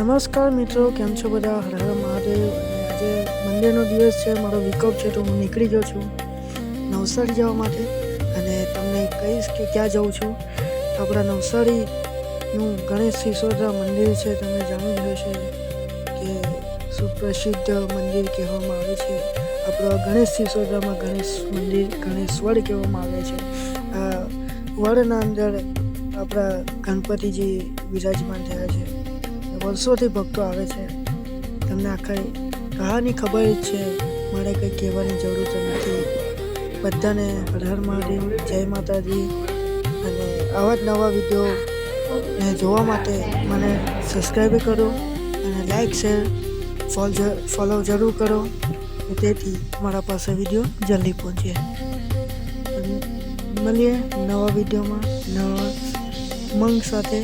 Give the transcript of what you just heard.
નમસ્કાર મિત્રો, કેમ છો બધા? હર હર મહાદેવ. આજે મંડેનો દિવસ છે, મારો વીકઅપ છે, તો હું નીકળી ગયો છું નવસારી જવા માટે અને તમને કહીશ કે ક્યાં જાઉં છું. આપણા નવસારીનું ગણેશ સિસોદરા મંદિર છે, તમે જાણ્યું જ હશે કે સુપ્રસિદ્ધ મંદિર કહેવામાં આવે છે. આપણા ગણેશ સિસોદરામાં ગણેશ મંદિર ગણેશ વડ કહેવામાં આવે છે. આ વડના અંદર આપણા ગણપતિજી વિરાજમાન થયા છે. વર્ષોથી ભક્તો આવે છે. તમને આખી કહાની ખબર જ છે, મારે કંઈ કહેવાની જરૂર તો નથી. બધાને હર હર મહાદેવ, જય માતાજી. અને આવા જ નવા વિડીયો જોવા માટે મને સબસ્ક્રાઈબ કરો અને લાઈક શેર ફોલો જરૂર કરો, તેથી મારા પાસે વિડીયો જલ્દી પહોંચે. મળીએ નવા વિડીયોમાં નવા ઉમંગ સાથે.